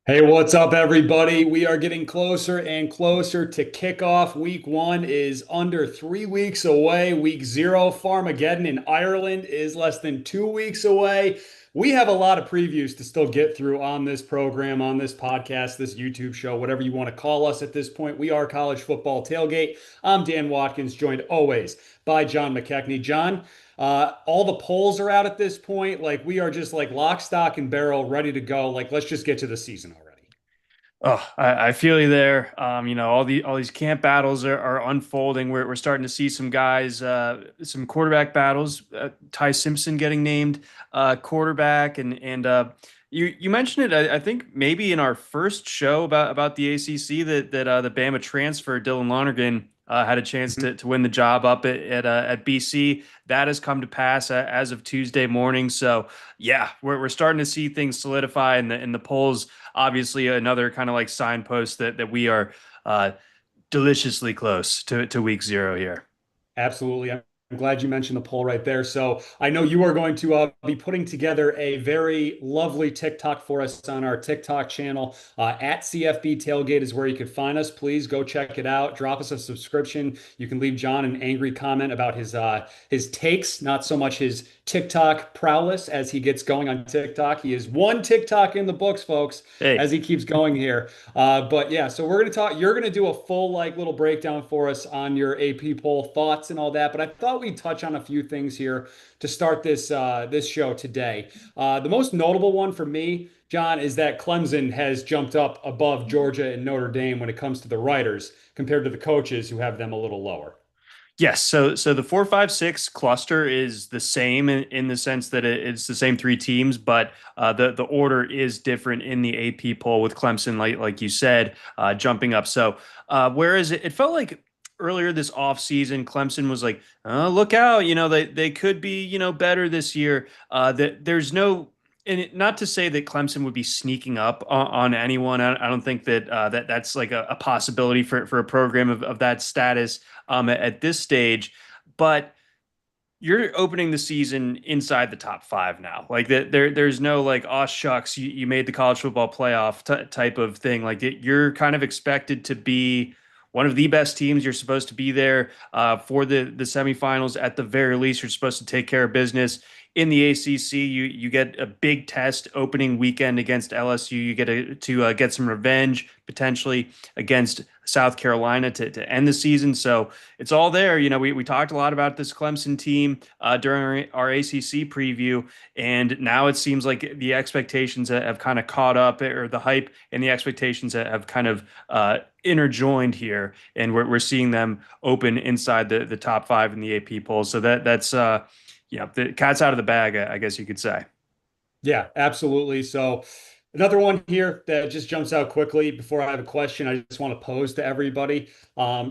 Hey, what's up, everybody? We are getting closer and closer to kickoff. Week one is under 3 weeks away. Week zero, Farmageddon in Ireland, is less than 2 weeks away. We have a lot of previews to still get through on this program, on this podcast, this YouTube show, whatever you want to call us at this point. We are College Football Tailgate. I'm Dan Watkins, joined always by John McKechnie. John, all the polls are out at this point. Like we are just like lock, stock, and barrel, ready to go. Like let's just get to the season already. Oh, I feel you there. All these camp battles are unfolding. We're starting to see some guys, some quarterback battles. Ty Simpson getting named quarterback, and you mentioned it. I think maybe in our first show about the ACC that the Bama transfer Dylan Lonergan had a chance Mhm. to win the job up at BC. That has come to pass as of Tuesday morning. So yeah, we're starting to see things solidify in the polls. Obviously another kind of like signpost that we are uh, deliciously close to week zero here. Absolutely. I'm glad you mentioned the poll right there. So I know you are going to be putting together a very lovely TikTok for us on our TikTok channel. At CFB Tailgate is where you can find us. Please go check it out. Drop us a subscription. You can leave John an angry comment about his takes, not so much his TikTok prowess as he gets going on TikTok. He is one TikTok in the books, folks, Hey, as he keeps going here. But yeah, so we're going to talk. You're going to do a full like little breakdown for us on your AP poll thoughts and all that. But I thought we'd touch on a few things here to start this show today. The most notable one for me, John, is that Clemson has jumped up above Georgia and Notre Dame when it comes to the writers compared to the coaches who have them a little lower. yes. So the 4-5-6 cluster is the same in the sense that it's the same three teams, but the order is different in the AP poll with Clemson, like you said, jumping up. So whereas it felt like earlier this offseason, Clemson was like, look out, they could be better this year. That there's no. And not to say that Clemson would be sneaking up on anyone. I don't think that's like a possibility for a program of that status at this stage, but you're opening the season inside the top five now. Like that, there's no like, oh shucks, you made the college football playoff type of thing. Like you're kind of expected to be one of the best teams. You're supposed to be there for the semifinals at the very least. You're supposed to take care of business. In the ACC, you get a big test opening weekend against LSU. You get to get some revenge potentially against South Carolina to end the season. So it's all there. We talked a lot about this Clemson team during our ACC preview, and now it seems like the expectations have kind of caught up, or the hype and the expectations have kind of interjoined here, and we're seeing them open inside the top five in the AP polls. So that's the cat's out of the bag, I guess you could say. Yeah, absolutely. So another one here that just jumps out quickly before I have a question I just want to pose to everybody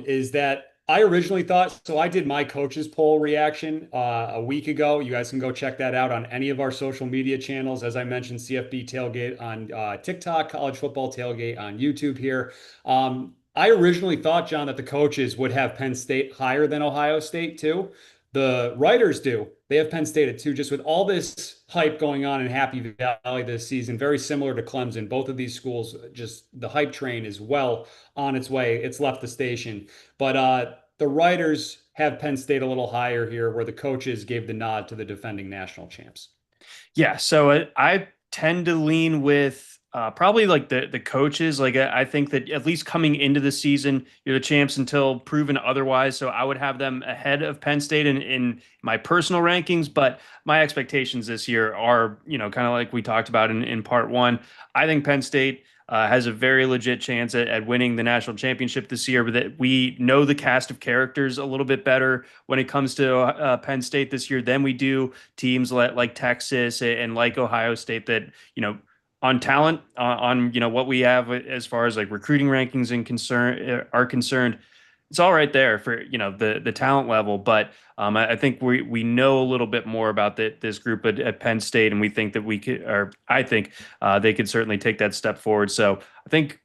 is that I originally thought, so I did my coaches poll reaction a week ago. You guys can go check that out on any of our social media channels. As I mentioned, CFB Tailgate on TikTok, College Football Tailgate on YouTube here. I originally thought, John, that the coaches would have Penn State higher than Ohio State too. The writers do. They have Penn State at two, just with all this hype going on in Happy Valley this season, very similar to Clemson. Both of these schools, just the hype train is well on its way. It's left the station. But the writers have Penn State a little higher here, where the coaches gave the nod to the defending national champs. Yeah, so I tend to lean with probably like the coaches. Like I think that at least coming into the season, you're the champs until proven otherwise. So I would have them ahead of Penn State in my personal rankings. But my expectations this year are, kind of like we talked about in part one. I think Penn State has a very legit chance at winning the national championship this year, but that we know the cast of characters a little bit better when it comes to Penn State this year than we do teams like Texas and like Ohio State that, on talent, on what we have as far as like recruiting rankings and concern are concerned, it's all right there for the talent level. But I think we know a little bit more about this group at Penn State, and we think that we could, or I think they could certainly take that step forward. So I think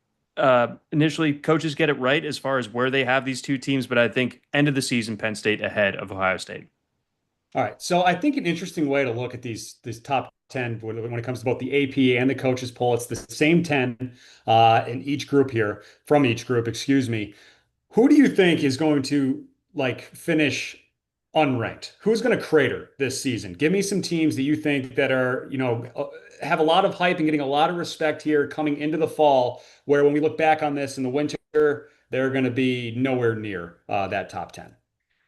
initially coaches get it right as far as where they have these two teams, but I think end of the season Penn State ahead of Ohio State. All right. So I think an interesting way to look at these top 10 when it comes to both the AP and the coaches poll. It's the same 10 in each group here, from each group, excuse me. Who do you think is going to like finish unranked? Who's going to crater this season? Give me some teams that you think that are, have a lot of hype and getting a lot of respect here coming into the fall, where when we look back on this in the winter, they're going to be nowhere near that top 10.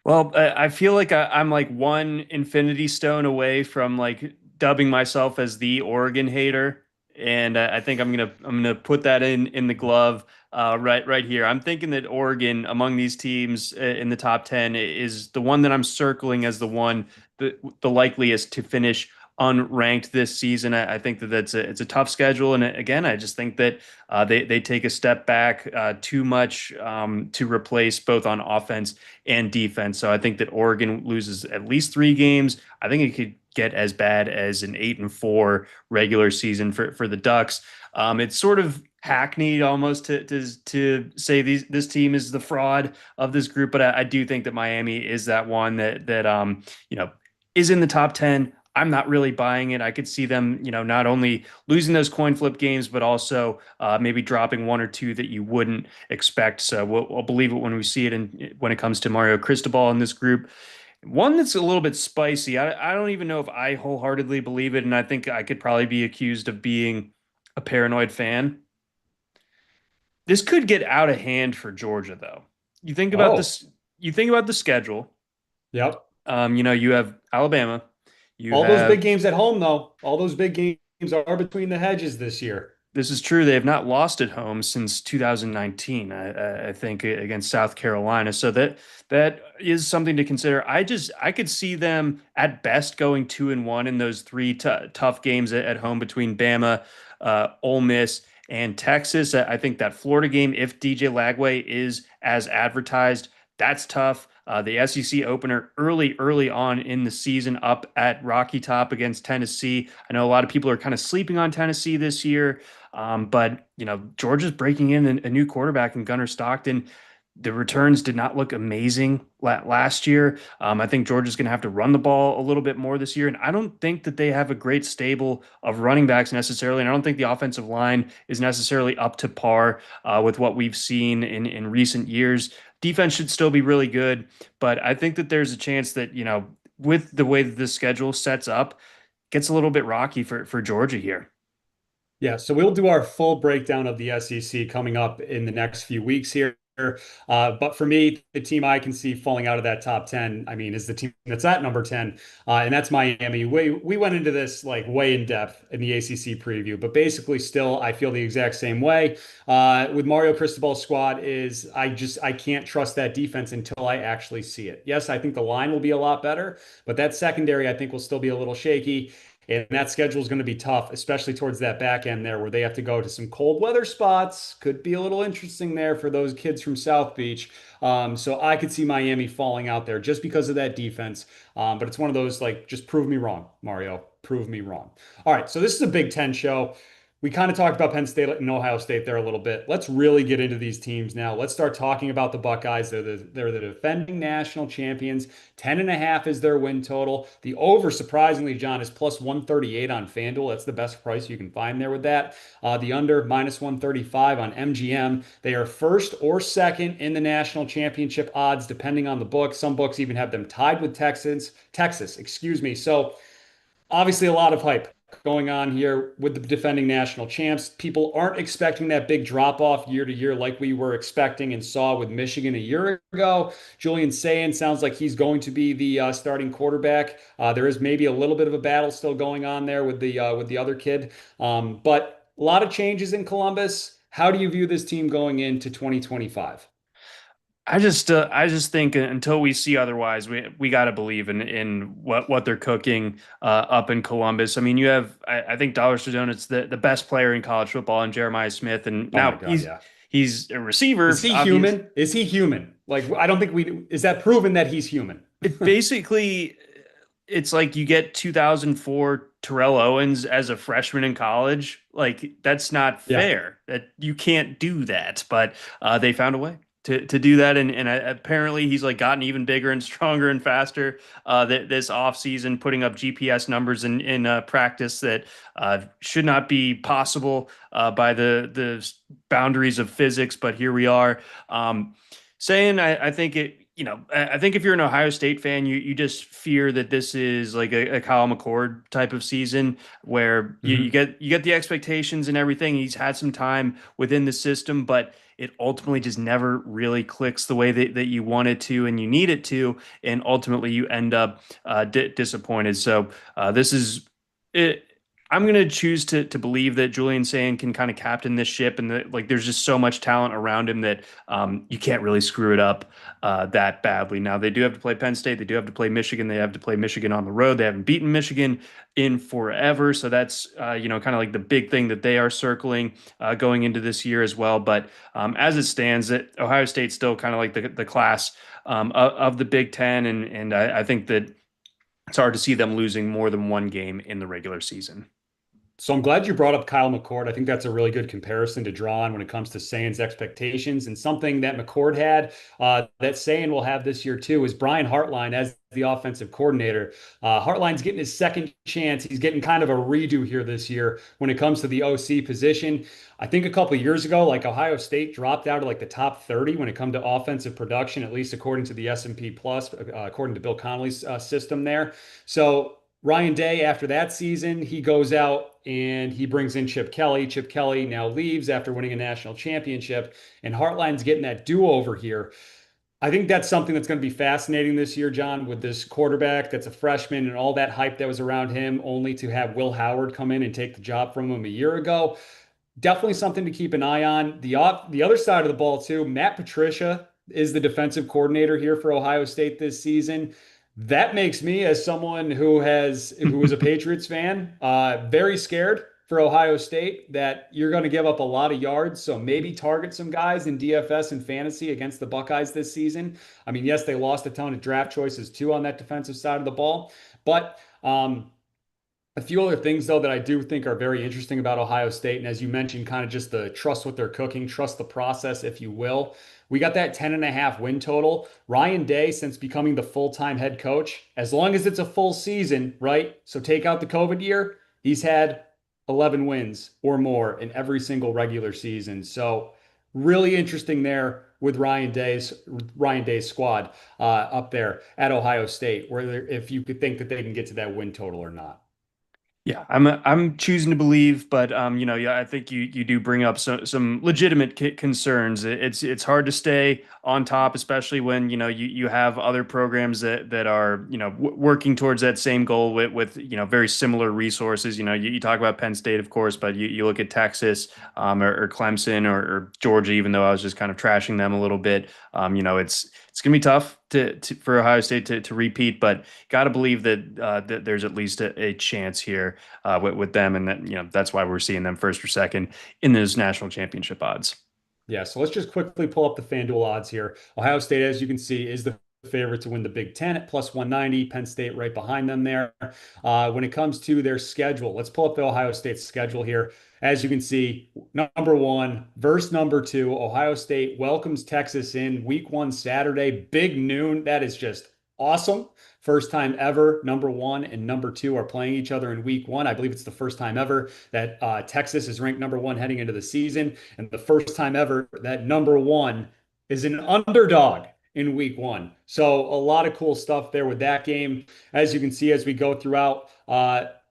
Well, I feel like I'm like one infinity stone away from like dubbing myself as the Oregon hater, and I think I'm gonna put that in the glove right here. I'm thinking that Oregon among these teams in the top 10 is the one that I'm circling as the one the likeliest to finish unranked this season. I think that it's a tough schedule, and again, I just think that they take a step back too much to replace both on offense and defense. So I think that Oregon loses at least 3 games. I think it could get as bad as an 8-4 regular season for the Ducks. It's sort of hackneyed almost to say this team is the fraud of this group, but I do think that Miami is that one that is in the top 10. I'm not really buying it. I could see them, not only losing those coin flip games, but also maybe dropping one or two that you wouldn't expect. So we'll believe it when we see it. And when it comes to Mario Cristobal in this group, one that's a little bit spicy. I don't even know if I wholeheartedly believe it, and I think I could probably be accused of being a paranoid fan. This could get out of hand for Georgia, though. You think about Oh, this. You think about the schedule. yep. You have Alabama. You All those big have games at home, though. All those big games are between the hedges this year. This is true. They have not lost at home since 2019, I think, against South Carolina. So that is something to consider. I could see them at best going 2-1 in those three tough games at home between Bama, Ole Miss, and Texas. I think that Florida game, if DJ Lagway is as advertised, that's tough. The SEC opener early on in the season up at Rocky Top against Tennessee. I know a lot of people are kind of sleeping on Tennessee this year. But Georgia's breaking in a new quarterback in Gunnar Stockton. The returns did not look amazing last year. I think Georgia's going to have to run the ball a little bit more this year, and I don't think that they have a great stable of running backs necessarily. And I don't think the offensive line is necessarily up to par with what we've seen in recent years. Defense should still be really good, but I think that there's a chance that with the way that the schedule sets up, gets a little bit rocky for Georgia here. Yeah, so we'll do our full breakdown of the SEC coming up in the next few weeks here. But for me, the team I can see falling out of that top 10, I mean, is the team that's at number 10, and that's Miami. We went into this like way in depth in the ACC preview, but basically still, I feel the exact same way. With Mario Cristobal's squad is I can't trust that defense until I actually see it. Yes, I think the line will be a lot better, but that secondary I think will still be a little shaky. And that schedule is going to be tough, especially towards that back end there where they have to go to some cold weather spots. Could be a little interesting there for those kids from South Beach. So I could see Miami falling out there just because of that defense. But it's one of those like, just prove me wrong, Mario. Prove me wrong. All right. So this is a Big Ten show. We kind of talked about Penn State and Ohio State there a little bit. Let's really get into these teams now. Let's start talking about the Buckeyes. They're the defending national champions. 10.5 is their win total. The over, surprisingly, John, is plus 138 on FanDuel. That's the best price you can find there with that. The under, minus 135 on MGM. They are first or second in the national championship odds, depending on the book. Some books even have them tied with Texas, excuse me. So obviously a lot of hype going on here with the defending national champs. People aren't expecting that big drop off year to year like we were expecting and saw with Michigan a year ago. Julian Sayin sounds like he's going to be the starting quarterback. There is maybe a little bit of a battle still going on there with the other kid, but a lot of changes in Columbus. How do you view this team going into 2025? I just think until we see otherwise, we got to believe in what they're cooking up in Columbus. I mean, you have I think dollars to donuts the best player in college football in Jeremiah Smith, and Oh my now God, yeah. he's a receiver, Is he obvious. human? Is he human? Like, I don't think is that proven that he's human? It basically it's like you get 2004 Terrell Owens as a freshman in college. Like that's not Yeah. fair. That you can't do that, but they found a way. to do that, and apparently he's like gotten even bigger and stronger and faster this off season, putting up GPS numbers in practice that should not be possible by the boundaries of physics, but here we are. Saying I think it. I think if you're an Ohio State fan, you just fear that this is like a Kyle McCord type of season where you get the expectations and everything. He's had some time within the system, but it ultimately just never really clicks the way that you want it to and you need it to, and ultimately you end up disappointed. So this is it. I'm gonna choose to believe that Julian Sand can kind of captain this ship, and that like there's just so much talent around him that you can't really screw it up that badly. Now they do have to play Penn State, they do have to play Michigan, they have to play Michigan on the road. They haven't beaten Michigan in forever, so that's kind of like the big thing that they are circling going into this year as well. But as it stands, that Ohio State's still kind of like the class of the Big Ten, and I think that it's hard to see them losing more than one game in the regular season. So I'm glad you brought up Kyle McCord. I think that's a really good comparison to draw on when it comes to Sayan's expectations. And something that McCord had that Sayan will have this year too is Brian Hartline as the offensive coordinator. Hartline's getting his second chance. He's getting kind of a redo here this year when it comes to the OC position. I think a couple of years ago, like Ohio State dropped out of like the top 30 when it come to offensive production, at least according to the S&P Plus, according to Bill Connolly's system there. So Ryan Day, after that season, he goes out and he brings in Chip Kelly. Chip Kelly now leaves after winning a national championship, and Hartline's getting that do-over here. I think that's something that's going to be fascinating this year, John, with this quarterback that's a freshman and all that hype that was around him, only to have Will Howard come in and take the job from him a year ago. Definitely something to keep an eye on. The other side of the ball too, Matt Patricia is the defensive coordinator here for Ohio State this season. That makes me, as someone who is a Patriots fan, very scared for Ohio State that you're going to give up a lot of yards. So maybe target some guys in DFS and fantasy against the Buckeyes this season. I mean, yes, they lost a ton of draft choices too on that defensive side of the ball, but a few other things, though, that I do think are very interesting about Ohio State. And as you mentioned, kind of just the trust what they're cooking, trust the process, if you will. We got that 10.5 win total. Ryan Day, since becoming the full-time head coach, as long as it's a full season, right? So take out the COVID year, he's had 11 wins or more in every single regular season. So really interesting there with Ryan Day's squad up there at Ohio State, where if you could think that they can get to that win total or not. Yeah, I'm choosing to believe, but yeah, I think you do bring up some legitimate concerns. It's hard to stay on top, especially when you have other programs that are working towards that same goal with very similar resources. You talk about Penn State, of course, but you look at Texas or Clemson or Georgia, even though I was just kind of trashing them a little bit. It's gonna be tough for Ohio State to repeat, but got to believe that there's at least a chance here with them, and that that's why we're seeing them first or second in those national championship odds. Yeah, so let's just quickly pull up the FanDuel odds here. Ohio State, as you can see, is the favorite to win the Big Ten at plus 190. Penn State right behind them there. When it comes to their schedule, let's pull up the Ohio State schedule here. As you can see, number one versus number two, Ohio State welcomes Texas in week one Saturday, big noon. That is just awesome. First time ever, number one and number two are playing each other in week one. I believe it's the first time ever that Texas is ranked number one heading into the season, and the first time ever that number one is an underdog in week one. So a lot of cool stuff there with that game. As you can see, as we go throughout,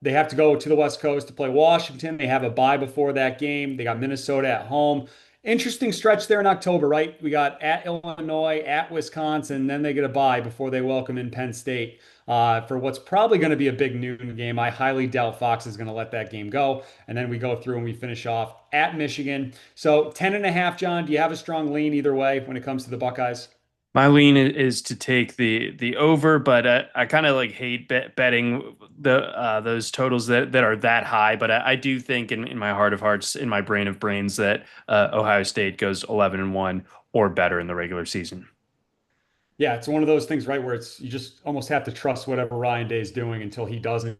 they have to go to the West Coast to play Washington. They have a bye before that game. They got Minnesota at home. Interesting stretch there in October, right? We got at Illinois, at Wisconsin, then they get a bye before they welcome in Penn State for what's probably going to be a big noon game. I highly doubt Fox is going to let that game go. And then we go through and we finish off at Michigan. So 10.5, John, do you have a strong lean either way when it comes to the Buckeyes? My lean is to take the over, but I kind of like hate betting those totals that are that high. But I do think in my heart of hearts, in my brain of brains, that Ohio State goes 11-1 or better in the regular season. Yeah, it's one of those things, right, where it's you just almost have to trust whatever Ryan Day is doing until he doesn't.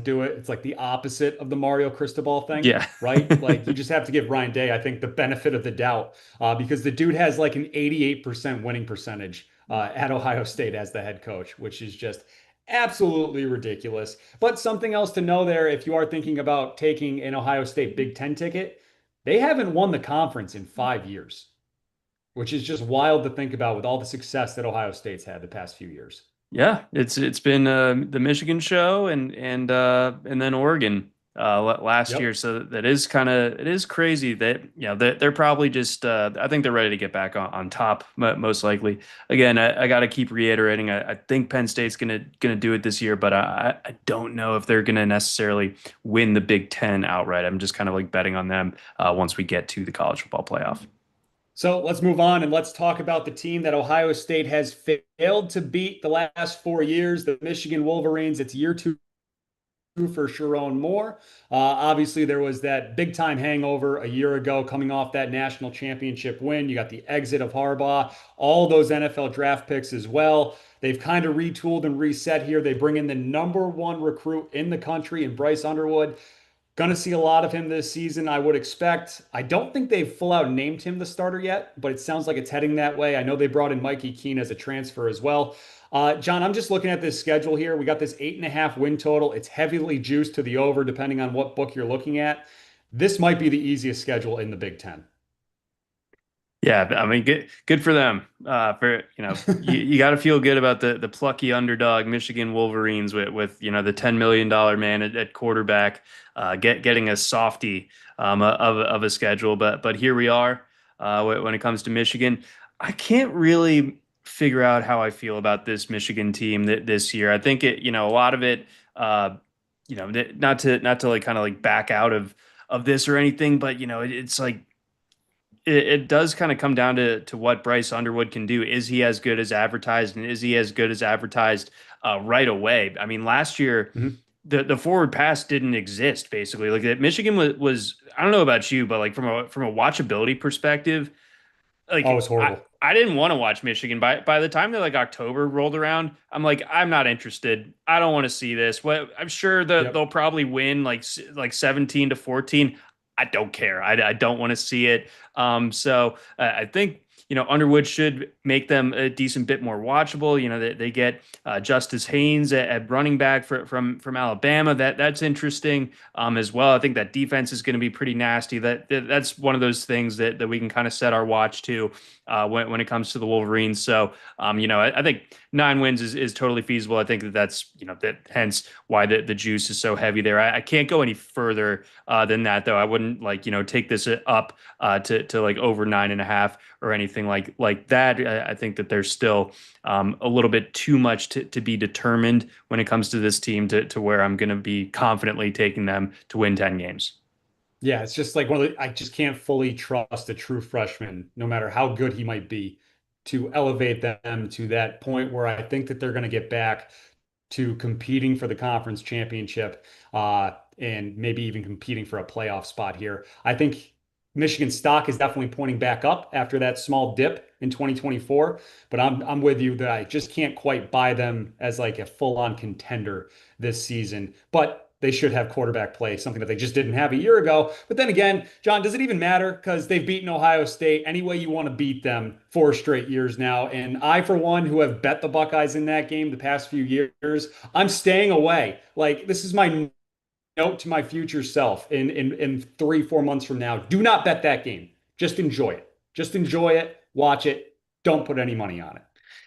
do it. It's like the opposite of the Mario Cristobal thing, Yeah. right? Like you just have to give Ryan Day, I think, the benefit of the doubt because the dude has like an 88% winning percentage at Ohio State as the head coach, which is just absolutely ridiculous. But something else to know there, if you are thinking about taking an Ohio State Big Ten ticket, they haven't won the conference in 5 years, which is just wild to think about with all the success that Ohio State's had the past few years. Yeah, it's been the Michigan show and then Oregon last year. Yep. So that is kind of it is crazy that they're probably just I think they're ready to get back on top most likely. Again, I got to keep reiterating. I think Penn State's gonna do it this year, but I don't know if they're gonna necessarily win the Big Ten outright. I'm just kind of like betting on them once we get to the college football playoff. So let's move on and let's talk about the team that Ohio State has failed to beat the last 4 years, the Michigan Wolverines. It's year two for Sharon Moore. Obviously, there was that big time hangover a year ago coming off that national championship win. You got the exit of Harbaugh, all those NFL draft picks as well. They've kind of retooled and reset here. They bring in the number one recruit in the country in Bryce Underwood. Going to see a lot of him this season, I would expect. I don't think they've full out named him the starter yet, but it sounds like it's heading that way. I know they brought in Mikey Keene as a transfer as well. John, I'm just looking at this schedule here. We got this 8.5 win total. It's heavily juiced to the over, depending on what book you're looking at. This might be the easiest schedule in the Big Ten. Yeah, I mean, good for them. For you got to feel good about the plucky underdog Michigan Wolverines with the $10 million man at quarterback, getting a softie of a schedule. But here we are. When it comes to Michigan, I can't really figure out how I feel about this Michigan team this year. I think a lot of it, not to like kind of like back out of this or anything, but it's like it does kind of come down to what Bryce Underwood can do. Is he as good as advertised, and is he as good as advertised right away? I mean, last year Mhm. the forward pass didn't exist basically. Like that Michigan was I don't know about you, but like from a watchability perspective, Oh, like it's horrible. I didn't want to watch Michigan. By the time that like October rolled around, I'm like I'm not interested. I don't want to see this. What I'm sure that Yep. they'll probably win like 17-14. I don't care. I don't want to see it. So I think Underwood should make them a decent bit more watchable. They get Justice Haynes at running back from Alabama. That's interesting as well. I think that defense is going to be pretty nasty. That's one of those things that we can kind of set our watch to when it comes to the Wolverines. So I think 9 wins is totally feasible. I think that's that hence why the juice is so heavy there. I can't go any further than that though. I wouldn't like take this up to like over 9.5 or anything like that. I think that there's still a little bit too much to be determined when it comes to this team to where I'm going to be confidently taking them to win 10 games. Yeah, it's just like one of the, I just can't fully trust a true freshman, no matter how good he might be, to elevate them to that point where I think that they're going to get back to competing for the conference championship and maybe even competing for a playoff spot here. I think Michigan stock is definitely pointing back up after that small dip in 2024, but I'm with you that I just can't quite buy them as like a full-on contender this season. But they should have quarterback play, something that they just didn't have a year ago. But then again, John, does it even matter? Because they've beaten Ohio State any way you want to beat them 4 straight years now. And I, for one, who have bet the Buckeyes in that game the past few years, I'm staying away. Like, this is my note to my future self in 3, 4 months from now. Do not bet that game. Just enjoy it. Just enjoy it. Watch it. Don't put any money on it.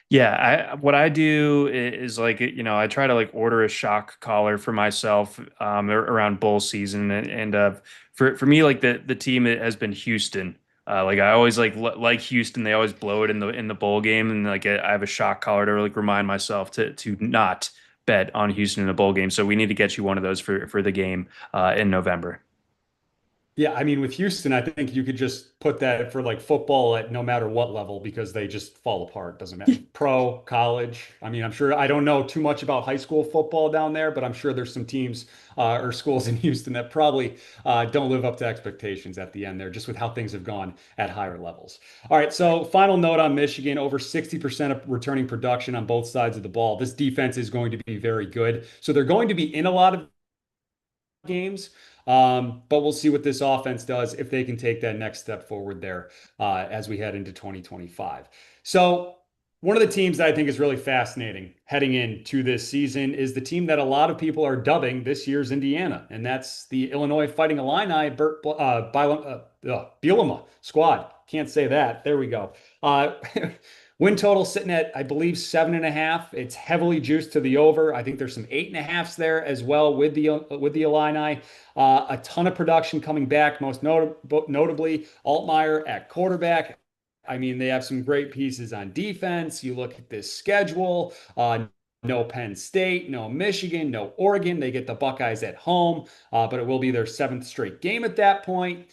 Yeah, what I do is like I try to like order a shock collar for myself around bowl season and for me like the team has been Houston. Like I always like Houston. They always blow it in the bowl game, and like I have a shock collar to like remind myself to not bet on Houston in a bowl game. So we need to get you one of those for the game in November. Yeah, I mean, with Houston, I think you could just put that for like football at no matter what level because they just fall apart. Doesn't matter. Pro, college. I mean, I'm sure I don't know too much about high school football down there, but I'm sure there's some teams or schools in Houston that probably don't live up to expectations at the end there, just with how things have gone at higher levels. All right, so final note on Michigan, over 60% of returning production on both sides of the ball. This defense is going to be very good. So they're going to be in a lot of games. But we'll see what this offense does if they can take that next step forward there as we head into 2025. So, one of the teams that I think is really fascinating heading into this season is the team that a lot of people are dubbing this year's Indiana, and that's the Illinois Fighting Illini Bielema squad. Can't say that. There we go. Uh, Win total sitting at, I believe, 7.5. It's heavily juiced to the over. I think there's some 8.5s there as well with the Illini. A ton of production coming back, notably Altmaier at quarterback. I mean, they have some great pieces on defense. You look at this schedule. No Penn State, no Michigan, no Oregon. They get the Buckeyes at home, but it will be their seventh straight game at that point.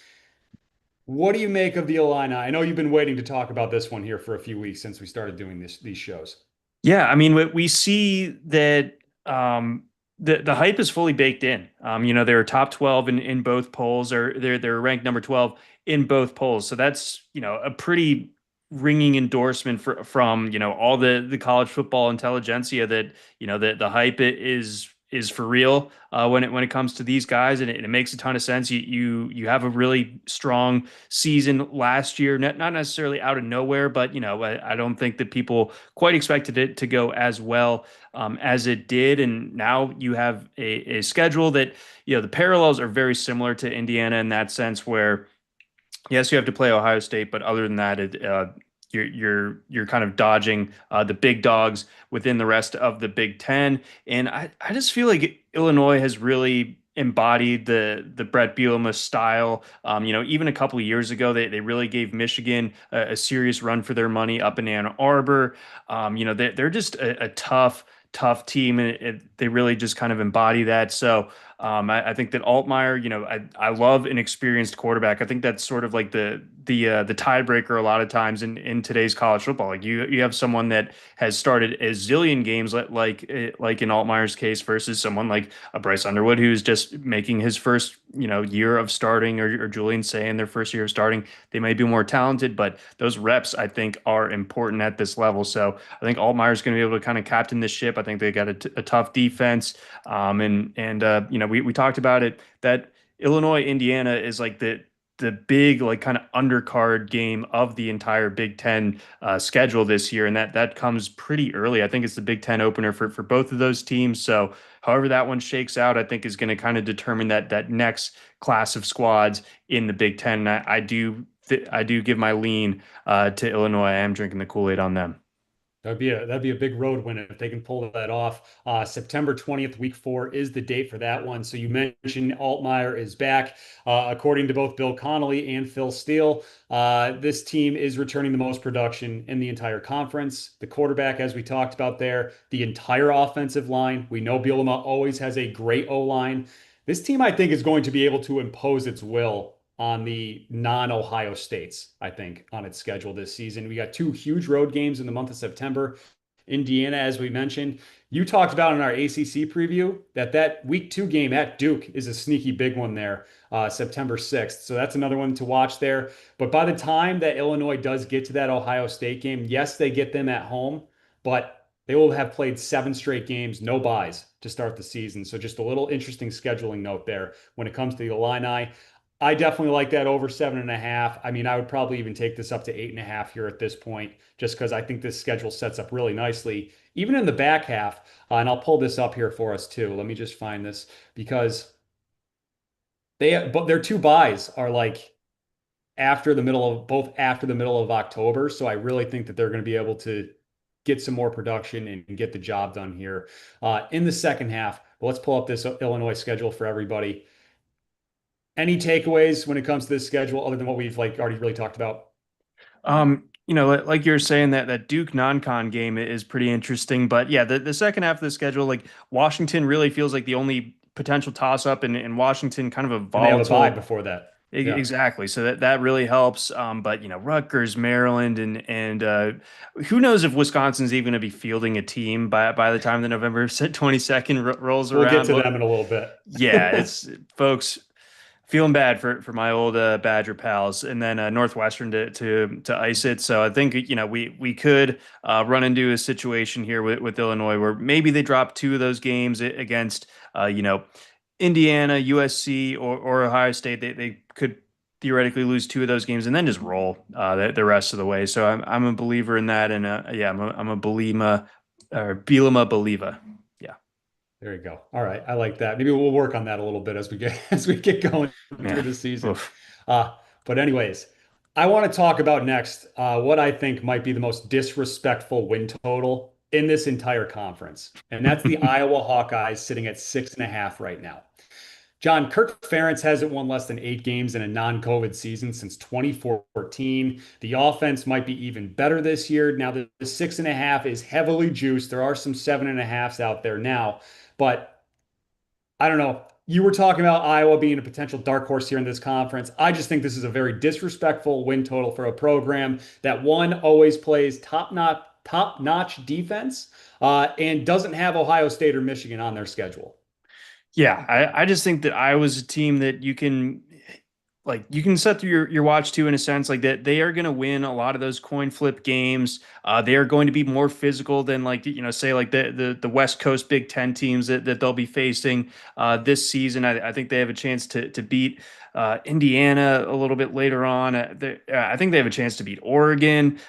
What do you make of the Illini? I know you've been waiting to talk about this one here for a few weeks since we started doing these shows. Yeah, I mean, we see that the hype is fully baked in. They're top 12 in both polls, or they're ranked number 12 in both polls. So that's, a pretty ringing endorsement from, all the college football intelligentsia that, the hype is for real when it comes to these guys, and it makes a ton of sense. You have a really strong season last year, not necessarily out of nowhere, but I don't think that people quite expected it to go as well as it did. And now you have a schedule that, the parallels are very similar to Indiana in that sense, where yes, you have to play Ohio State, but other than that, you're kind of dodging the big dogs within the rest of the Big Ten. And I just feel like Illinois has really embodied the Brett Bielema style. Even a couple of years ago, they really gave Michigan a serious run for their money up in Ann Arbor. They're just a tough team, and they really just kind of embody that. So I think that Altmaier, I love an experienced quarterback. I think that's sort of like the tiebreaker a lot of times in today's college football. Like you have someone that has started a zillion games, like in Altmaier's case, versus someone like a Bryce Underwood who's just making his first year of starting, or Julian Say in their first year of starting. They may be more talented, but those reps I think are important at this level. So I think Altmaier's going to be able to kind of captain this ship. I think they got a tough defense, we talked about it, that Illinois Indiana is like the big, like, kind of undercard game of the entire Big Ten schedule this year, and that comes pretty early. I think it's the Big Ten opener for both of those teams. So however that one shakes out, I think is going to kind of determine that next class of squads in the Big Ten. And I do give my lean to Illinois. I am drinking the Kool-Aid on them. That'd be a big road win if they can pull that off. September 20th, week 4 is the date for that one. So you mentioned Altmaier is back. According to both Bill Connolly and Phil Steele, this team is returning the most production in the entire conference. The quarterback, as we talked about there, the entire offensive line. We know Bielema always has a great O-line. This team, I think, is going to be able to impose its will on the non-Ohio states, I think, on its schedule this season. We got two huge road games in the month of September. Indiana, as we mentioned. You talked about in our ACC preview that week 2 game at Duke is a sneaky big one there, September 6th. So that's another one to watch there. But by the time that Illinois does get to that Ohio State game, yes, they get them at home, but they will have played 7 straight games, no buys to start the season. So just a little interesting scheduling note there when it comes to the Illini. I definitely like that over 7.5. I mean, I would probably even take this up to 8.5 here at this point, just because I think this schedule sets up really nicely, even in the back half. And I'll pull this up here for us too. Let me just find this because but their 2 buys are like after the middle of October. So I really think that they're going to be able to get some more production and get the job done here in the second half. But let's pull up this Illinois schedule for everybody. Any takeaways when it comes to this schedule other than what we've like already really talked about? Like you're saying, that Duke non-con game is pretty interesting, but yeah, the second half of the schedule, like Washington really feels like the only potential toss-up, and Washington kind of a And they have a bye volatile. before that. Yeah. Exactly. So that really helps. But Rutgers, Maryland, and who knows if Wisconsin's even going to be fielding a team by the time the November 22nd rolls We'll get around. to Well, them in a little bit. yeah, it's folks feeling bad for my old Badger pals, and then Northwestern to ice it. So I think we could run into a situation here with Illinois where maybe they drop 2 of those games against Indiana, USC, or Ohio State, they could theoretically lose two of those games and then just roll the rest of the way. So I'm a believer in that, and yeah, I'm a believer or Bielema believer. Yeah, There you go. All right, I like that. Maybe we'll work on that a little bit as we get as we get going yeah. through the season. Oof. But anyways, I want to talk about next what I think might be the most disrespectful win total in this entire conference, and that's the Iowa Hawkeyes sitting at 6.5 right now. John, Kirk Ferentz hasn't won less than 8 games in a non-COVID season since 2014. The offense might be even better this year. Now, the 6.5 is heavily juiced. There are some 7.5s out there now, but I don't know. You were talking about Iowa being a potential dark horse here in this conference. I just think this is a very disrespectful win total for a program that one always plays top-notch defense and doesn't have Ohio State or Michigan on their schedule. Yeah, I just think that Iowa's a team that you can set through your watch to in a sense like that they are going to win a lot of those coin flip games. They are going to be more physical than like say like the West Coast Big Ten teams that they'll be facing this season. I think they have a chance to beat Indiana a little bit later on. I think they have a chance to beat Oregon.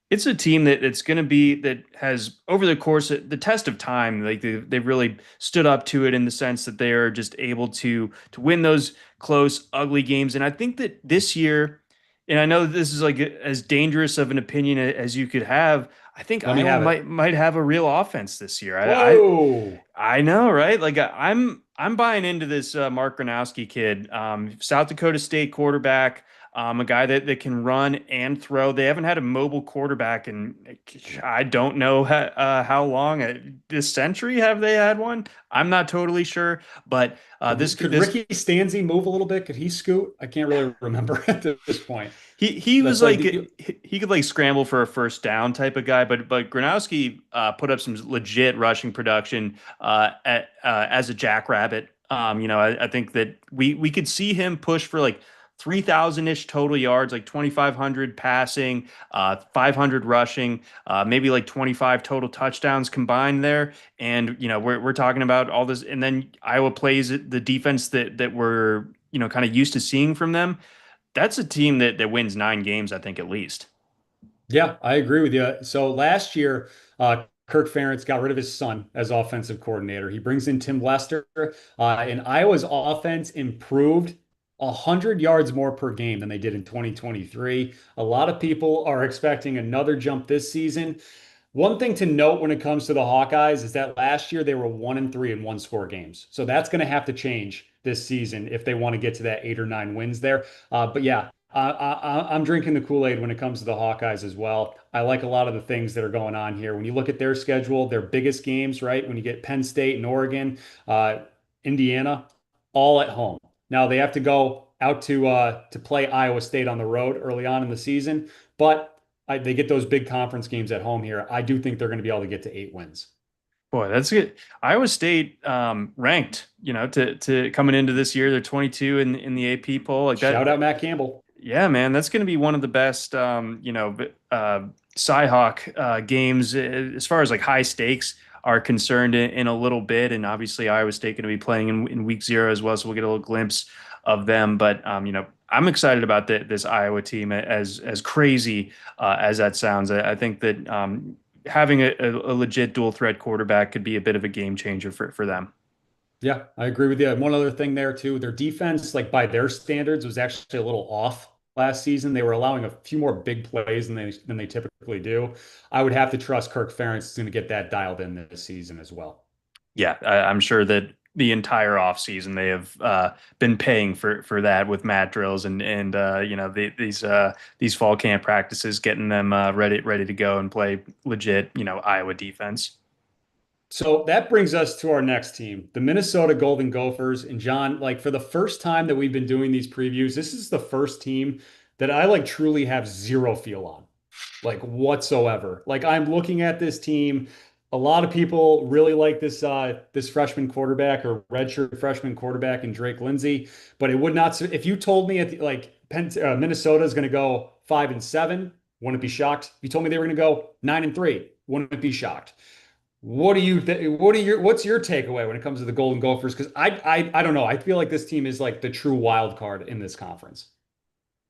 It's a team that it's going to be that has over the course of the test of time, like they've really stood up to it in the sense that they are just able to win those close, ugly games. And I think that this year, and I know this is like as dangerous of an opinion as you could have. I think Let me Iowa have it. might have a real offense this year. Whoa. I know, right? Like I'm buying into this Mark Gronowski kid, South Dakota State quarterback, a guy that can run and throw. They haven't had a mobile quarterback, and I don't know how long this century have they had one. I'm not totally sure, but Could Ricky Stanzi move a little bit? Could he scoot? I can't really remember at this point. he was That's like like the, he could like scramble for a first down type of guy, but Gronowski put up some legit rushing production as a jackrabbit. I think that we could see him push for like 3,000 ish total yards, like 2,500 passing, 500 rushing, maybe like 25 total touchdowns combined there. And we're talking about all this, and then Iowa plays the defense that we're kind of used to seeing from them. That's a team that wins 9 games, I think, at least. yeah, I agree with you. So last year, Kirk Ferentz got rid of his son as offensive coordinator. He brings in Tim Lester, and Iowa's offense improved 100 yards more per game than they did in 2023. A lot of people are expecting another jump this season. One thing to note when it comes to the Hawkeyes is that last year they were 1-3 in one score games. So that's going to have to change this season if they want to get to that 8 or 9 wins there. But yeah, I'm drinking the Kool-Aid when it comes to the Hawkeyes as well. I like a lot of the things that are going on here. When you look at their schedule, their biggest games, right? When you get Penn State and Oregon, uh, Indiana, all at home. Now they have to go out to play Iowa State on the road early on in the season, but they get those big conference games at home here. I do think they're going to be able to get to 8 wins. Boy, that's good. Iowa State ranked, to coming into this year, they're 22 in the AP poll, like Shout out that. Matt Campbell. Yeah, man, that's going to be one of the best, Cyhawk games as far as like high stakes are concerned in a little bit. And obviously, Iowa State going to be playing in week 0 as well, so we'll get a little glimpse of them. But I'm excited about this Iowa team, as crazy as that sounds. I think that having a legit dual threat quarterback could be a bit of a game changer for them. Yeah, I agree with you. And one other thing there too, their defense, like by their standards, was actually a little off last season. They were allowing a few more big plays than they typically do. I would have to trust Kirk Ferentz is going to get that dialed in this season as well. Yeah, I'm sure that the entire offseason they have been paying for that with mat drills and these fall camp practices, getting them ready to go and play legit Iowa defense. So that brings us to our next team, the Minnesota Golden Gophers. And John, like for the first time that we've been doing these previews, this is the first team that I like truly have zero feel on, like whatsoever. Like I'm looking at this team. A lot of people really like this freshman quarterback or redshirt freshman quarterback in Drake Lindsay, but it would not. If you told me Minnesota is going to go 5-7, wouldn't be shocked. If you told me they were going to go 9-3, wouldn't be shocked. what's your takeaway when it comes to the Golden Gophers? Because I don't know. I feel like this team is like the true wild card in this conference.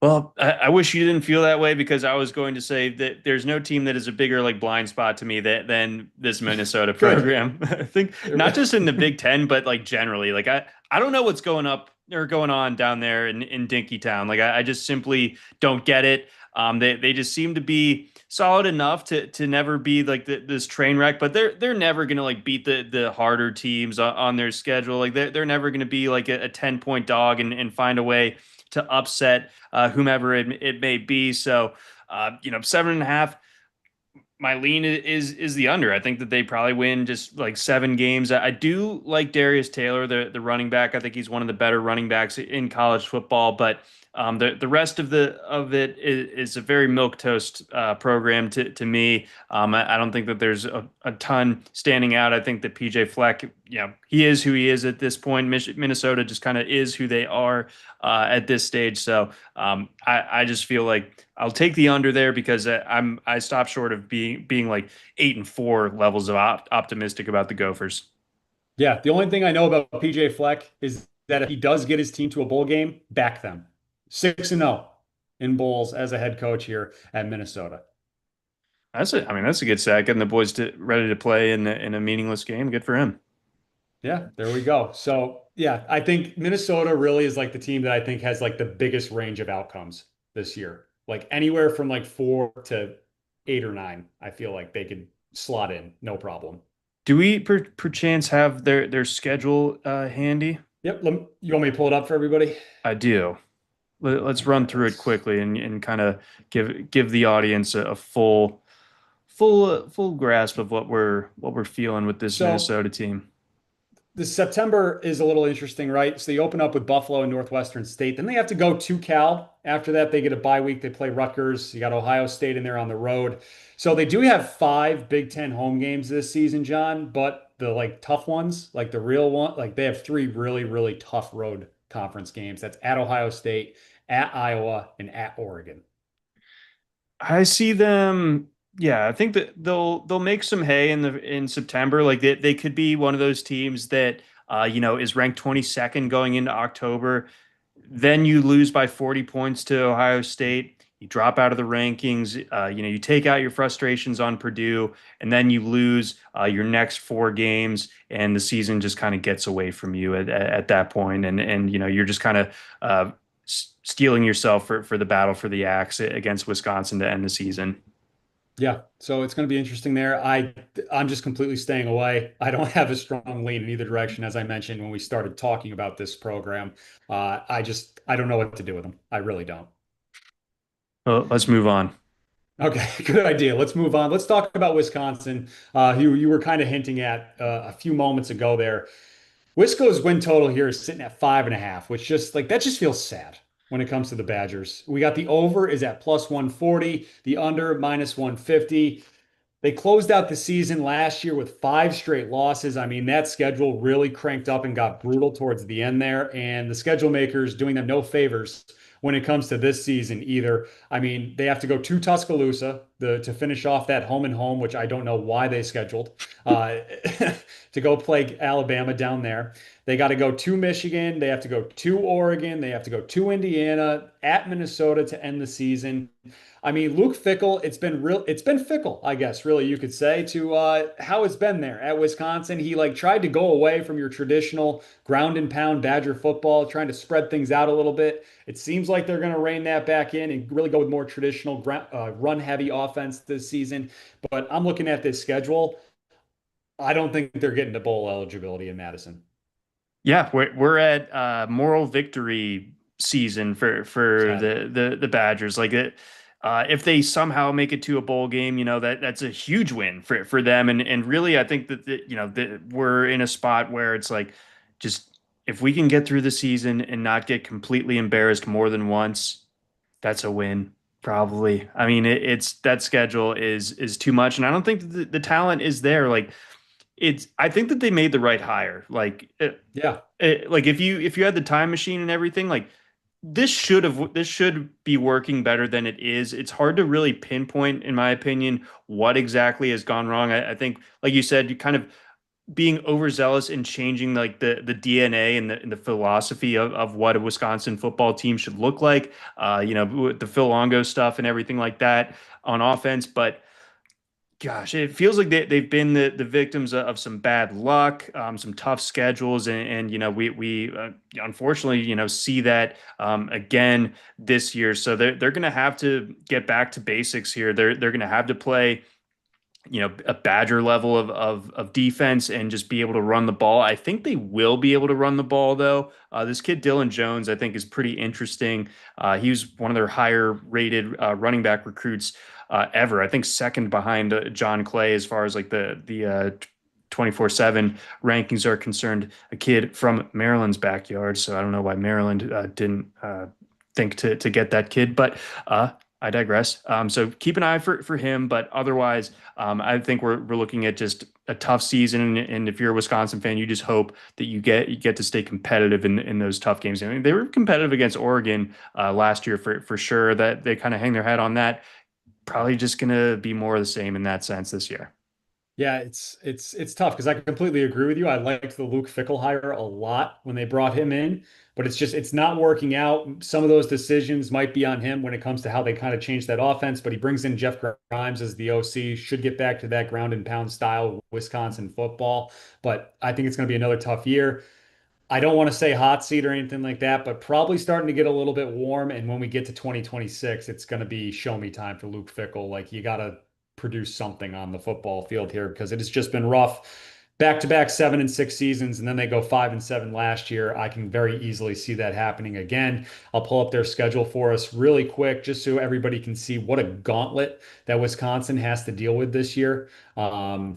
Well, I wish you didn't feel that way because I was going to say that there's no team that is a bigger like blind spot to me than this Minnesota Good. program. I think not just in the Big Ten, but like generally. Like I don't know what's going up or going on down there in Dinkytown. Like I just simply don't get it. They just seem to be solid enough to never be like this train wreck, but they're never gonna like beat the harder teams on their schedule. Like they're never gonna be like a 10-point dog and find a way to upset whomever it may be. So, 7.5. My lean is the under. I think that they probably win just like 7 games. I do like Darius Taylor, the running back. I think he's one of the better running backs in college football. But the rest of it is a very milk toast program to me. I don't think that there's a ton standing out. I think that PJ Fleck, he is who he is at this point. Minnesota just kind of is who they are at this stage. So I just feel like I'll take the under there because I stopped short of being like 8-4 levels of optimistic about the Gophers. Yeah, the only thing I know about PJ Fleck is that if he does get his team to a bowl game, back them. 6-0 in bowls as a head coach here at Minnesota. I mean, that's a good sack. Getting the boys ready to play in a meaningless game. Good for him. Yeah, there we go. So, yeah, I think Minnesota really is like the team that I think has like the biggest range of outcomes this year. Like anywhere from like 4 to 8 or 9, I feel like they could slot in, no problem. Do we perchance have their schedule handy? Yep. You want me to pull it up for everybody? I do. Let's run Okay, through it let's. quickly and kind of give the audience a full grasp of what we're feeling with this So Minnesota team. the September is a little interesting, right? So they open up with Buffalo and Northwestern State. Then they have to go to Cal. After that, they get a bye week. They play Rutgers. You got Ohio State in there on the road. So they do have 5 Big Ten home games this season, John. But the like tough ones, like the real one, like they have 3 really tough road conference games. That's at Ohio State, at Iowa, and at Oregon. I see them. Yeah, I think that they'll make some hay in September. Like they could be one of those teams that is ranked 22nd going into October. Then you lose by 40 points to Ohio State. You drop out of the rankings. You take out your frustrations on Purdue, and then you lose your next 4 games, and the season just kind of gets away from you at that point, and you're just kind of steeling yourself for the battle for the axe against Wisconsin to end the season. Yeah, so it's going to be interesting there. I'm just completely staying away. I don't have a strong lean in either direction, as I mentioned when we started talking about this program. I don't know what to do with them. I really don't. Well, let's move on. Okay, good idea. Let's move on. Let's talk about Wisconsin. You were kind of hinting at a few moments ago there. Wisco's win total here is sitting at 5.5, which just like that just feels sad when it comes to the Badgers. We got the over is at plus 140, the under minus 150. They closed out the season last year with 5 straight losses. I mean, that schedule really cranked up and got brutal towards the end there. And the schedule makers doing them no favors when it comes to this season either. I mean, they have to go to Tuscaloosa to finish off that home and home, which I don't know why they scheduled uh, to go play Alabama down there. They got to go to Michigan. They have to go to Oregon. They have to go to Indiana, at Minnesota to end the season. I mean, Luke Fickle, it's been fickle, I guess, really you could say, to how it's been there at Wisconsin. He like tried to go away from your traditional ground and pound Badger football, trying to spread things out a little bit. It seems like they're going to rein that back in and really go with more traditional run heavy offense this season. But I'm looking at this schedule. I don't think they're getting to bowl eligibility in Madison. Yeah, we're at moral victory season for Sad. the Badgers. Like if they somehow make it to a bowl game, that's a huge win for them. And really, I think that we're in a spot where it's like just if we can get through the season and not get completely embarrassed more than once, that's a win. Probably. I mean, it's that schedule is too much, and I don't think that the talent is there. Like I think that they made the right hire. Like Yeah. like if you had the time machine and everything, like this should be working better than it is. It's hard to really pinpoint, in my opinion, what exactly has gone wrong. I think, like you said, you kind of being overzealous in changing like the DNA and the philosophy of what a Wisconsin football team should look like. With the Phil Longo stuff and everything like that on offense, but gosh, it feels like they've been the victims of some bad luck, some tough schedules, and we unfortunately see that again this year. So they're going to have to get back to basics here. They're going to have to play a Badger level of defense and just be able to run the ball. I think they will be able to run the ball though. This kid Dylan Jones, I think, is pretty interesting. He was one of their higher rated running back recruits ever. I think second behind John Clay as far as like the 24/7 rankings are concerned. A kid from Maryland's backyard, so I don't know why Maryland didn't think to get that kid, but I digress. So keep an eye for him, but otherwise, I think we're looking at just a tough season. And if you're a Wisconsin fan, you just hope that you get to stay competitive in those tough games. I mean, they were competitive against Oregon last year for sure. That they kind of hang their hat on that. Probably just going to be more of the same in that sense this year. Yeah, it's tough because I completely agree with you. I liked the Luke Fickle hire a lot when they brought him in, but it's not working out. Some of those decisions might be on him when it comes to how they kind of change that offense, but he brings in Jeff Grimes as the OC, should get back to that ground and pound style Wisconsin football. But I think it's going to be another tough year. I don't want to say hot seat or anything like that, but probably starting to get a little bit warm. And when we get to 2026, it's going to be show me time for Luke Fickle. Like you got to produce something on the football field here because it has just been rough. Back to back 7-6 seasons, and then they go 5-7 last year. I can very easily see that happening again. I'll pull up their schedule for us really quick just so everybody can see what a gauntlet that Wisconsin has to deal with this year. At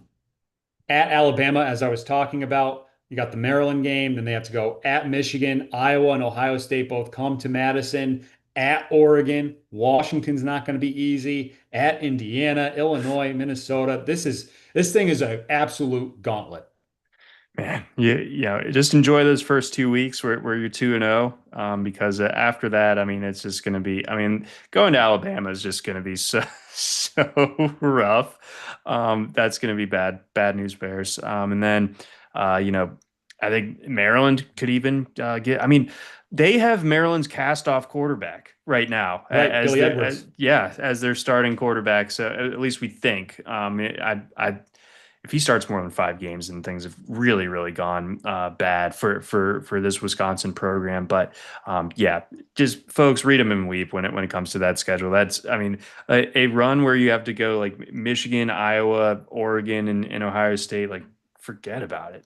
Alabama, as I was talking about. You got the Maryland game, then they have to go at Michigan, Iowa, and Ohio State both come to Madison, at Oregon. Washington's not going to be easy. At Indiana, Illinois, Minnesota. This thing is an absolute gauntlet. Man, just enjoy those first 2 weeks where you're 2-0, because after that, I mean, it's just going to be, I mean, going to Alabama is just going to be so, so rough. That's going to be bad news bears. And then, I think Maryland could even I mean, they have Maryland's cast off quarterback right now Right, Billy Edwards. as their starting quarterback. So at least we think. If he starts more than 5 games, then things have really gone bad for this Wisconsin program. But yeah, just folks read them and weep when it comes to that schedule. That's I mean a run where you have to go like Michigan, Iowa, Oregon, and Ohio State. Like forget about it.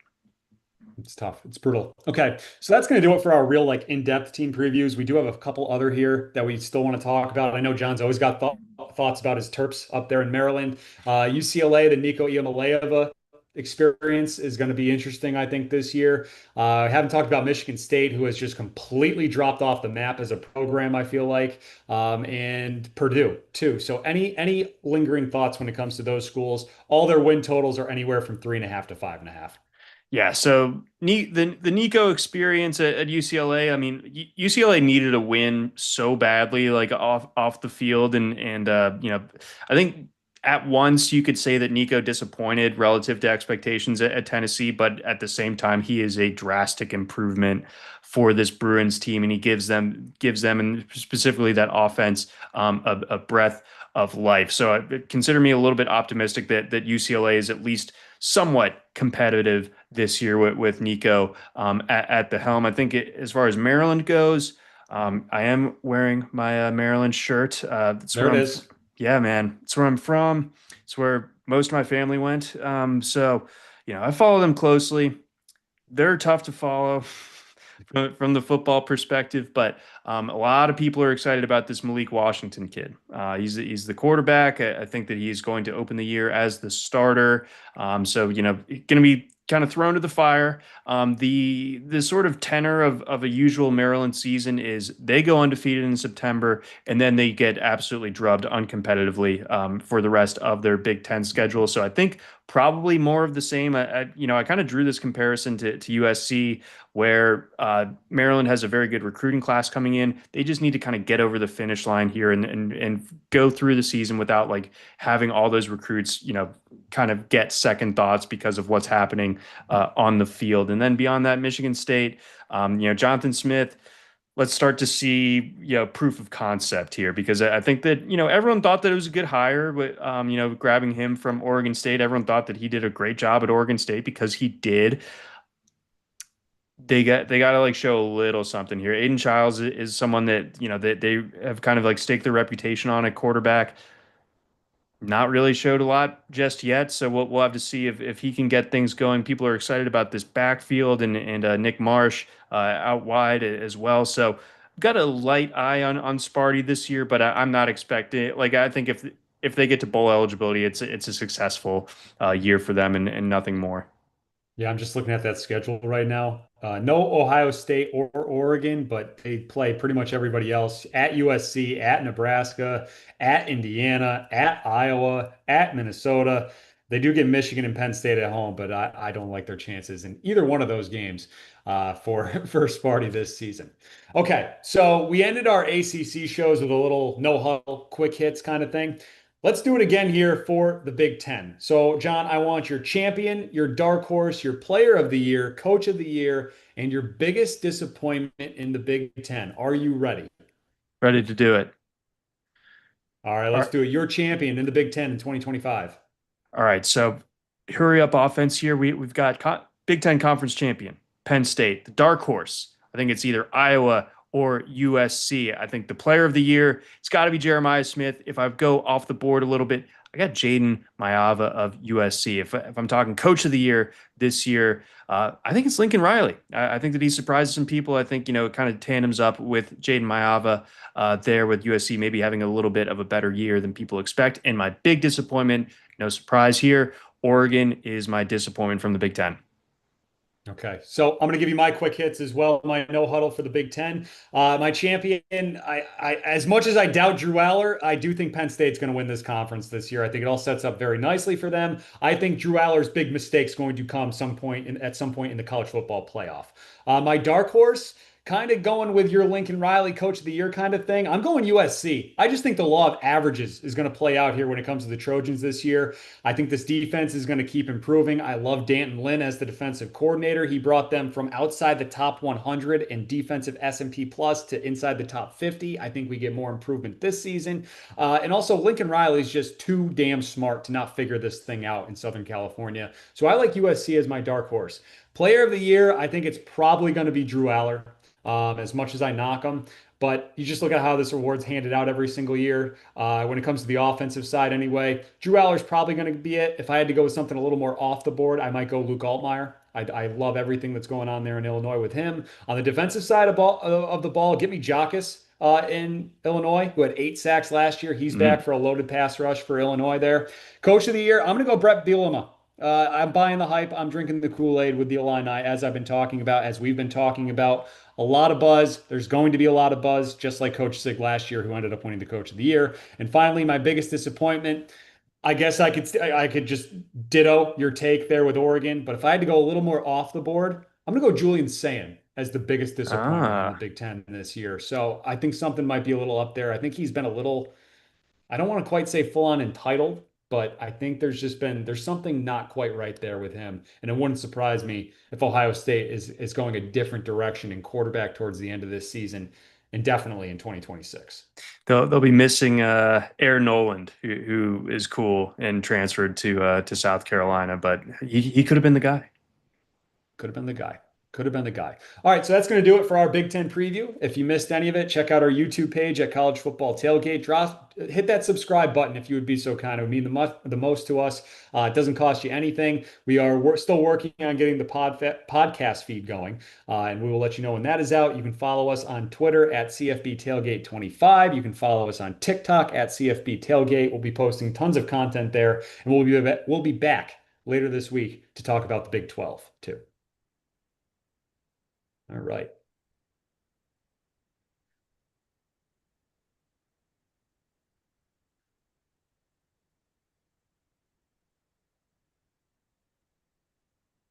It's tough. It's brutal. Okay, so that's going to do it for our real like in-depth team previews. We do have a couple other here that we still want to talk about. I know John's always got thoughts about his Terps up there in Maryland. UCLA, the Nico Iamaleava experience is going to be interesting, I think, this year. I haven't talked about Michigan State, who has just completely dropped off the map as a program, I feel like, and Purdue too. So any lingering thoughts when it comes to those schools? All their win totals are anywhere from 3.5 to 5.5. Yeah, so the Nico experience at UCLA. I mean, UCLA needed a win so badly, like off the field, and I think at once you could say that Nico disappointed relative to expectations at Tennessee, but at the same time, he is a drastic improvement for this Bruins team, and he gives them, and specifically that offense, a breath of life. So consider me a little bit optimistic that UCLA is at least somewhat competitive this year with Nico at the helm. I think as far as Maryland goes, I am wearing my Maryland shirt. That's There where it is. yeah, man, it's where I'm from. It's where most of my family went. So, I follow them closely. They're tough to follow from the football perspective, but a lot of people are excited about this Malik Washington kid. He's the quarterback. I think that he's going to open the year as the starter. So going to be kind of thrown to the fire. The sort of tenor of a usual Maryland season is they go undefeated in September and then they get absolutely drubbed uncompetitively for the rest of their Big Ten schedule. So I think probably more of the same. I kind of drew this comparison to USC, where Maryland has a very good recruiting class coming in. They just need to kind of get over the finish line here and go through the season without like having all those recruits, kind of get second thoughts because of what's happening on the field. And then beyond that, Michigan State, Jonathan Smith, let's start to see, proof of concept here because I think that, everyone thought that it was a good hire, but, grabbing him from Oregon State, everyone thought that he did a great job at Oregon State because he did. They got to like show a little something here. Aiden Childs is someone that, that they have kind of like staked their reputation on at quarterback. Not really showed a lot just yet, so we'll have to see if he can get things going. People are excited about this backfield and Nick Marsh out wide as well. So got a light eye on Sparty this year, but I'm not expecting like I think if they get to bowl eligibility, it's a successful year for them and nothing more. Yeah, I'm just looking at that schedule right now. No Ohio State or Oregon, but they play pretty much everybody else at USC, at Nebraska, at Indiana, at Iowa, at Minnesota. They do get Michigan and Penn State at home, but I don't like their chances in either one of those games for first party this season. Okay, so we ended our ACC shows with a little no huddle, quick hits kind of thing. Let's do it again here for the Big Ten. So, John, I want your champion, your dark horse, your player of the year, coach of the year, and your biggest disappointment in the Big Ten. Are you ready? Ready to do it. All right, let's do it. Your champion in the Big Ten in 2025. All right, so hurry up offense here. We've got Big Ten Conference champion, Penn State, the dark horse. I think it's either Iowa or USC. I think the player of the year, it's got to be Jeremiah Smith. If I go off the board a little bit, I got Jaden Mayava of USC. If I'm talking coach of the year this year, I think it's Lincoln Riley. I think that he surprised some people. I think, it kind of tandems up with Jaden Mayava there with USC maybe having a little bit of a better year than people expect. And my big disappointment, no surprise here, Oregon is my disappointment from the Big Ten. Okay, so I'm going to give you my quick hits as well. My no huddle for the Big Ten. My champion. As much as I doubt Drew Aller, I do think Penn State's going to win this conference this year. I think it all sets up very nicely for them. I think Drew Aller's big mistake is going to come at some point in the college football playoff. My dark horse. Kind of going with your Lincoln Riley coach of the year kind of thing. I'm going USC. I just think the law of averages is going to play out here when it comes to the Trojans this year. I think this defense is going to keep improving. I love Danton Lynn as the defensive coordinator. He brought them from outside the top 100 in defensive S&P plus to inside the top 50. I think we get more improvement this season. And also Lincoln Riley is just too damn smart to not figure this thing out in Southern California. So I like USC as my dark horse. Player of the year, I think it's probably going to be Drew Aller. As much as I knock him. But you just look at how this award's handed out every single year. When it comes to the offensive side, anyway, Drew Aller's probably going to be it. If I had to go with something a little more off the board, I might go Luke Altmaier. I love everything that's going on there in Illinois with him. On the defensive side of the ball, get me Jacques in Illinois, who had 8 sacks last year. He's back Mhm. for a loaded pass rush for Illinois there. Coach of the year, I'm going to go Brett Bielema. I'm buying the hype. I'm drinking the Kool-Aid with the Illini, as I've been talking about, as we've been talking about. A lot of buzz. There's going to be a lot of buzz, just like Coach Sig last year, who ended up winning the Coach of the Year. And finally, my biggest disappointment. I guess I could just ditto your take there with Oregon, but if I had to go a little more off the board, I'm gonna go Julian Sayin as the biggest disappointment in the Ah. Big Ten this year. So I think something might be a little up there. I think he's been a little, I don't want to quite say full on entitled, but I think there's something not quite right there with him. And it wouldn't surprise me if Ohio State is going a different direction in quarterback towards the end of this season and definitely in 2026. They'll be missing Air Noland, who is cool and transferred to South Carolina, but he could have been the guy. Could have been the guy. Could have been the guy. All right, so that's going to do it for our Big Ten preview. If you missed any of it, check out our YouTube page at College Football Tailgate. Hit that subscribe button if you would be so kind. It would mean the most to us. It doesn't cost you anything. We're still working on getting the podcast feed going, and we will let you know when that is out. You can follow us on Twitter at CFB Tailgate 25. You can follow us on TikTok at CFB Tailgate. We'll be posting tons of content there, and we'll be back later this week to talk about the Big 12 too. All right.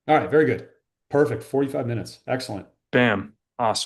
All right, very good. Perfect. 45 minutes. Excellent. Bam. Awesome.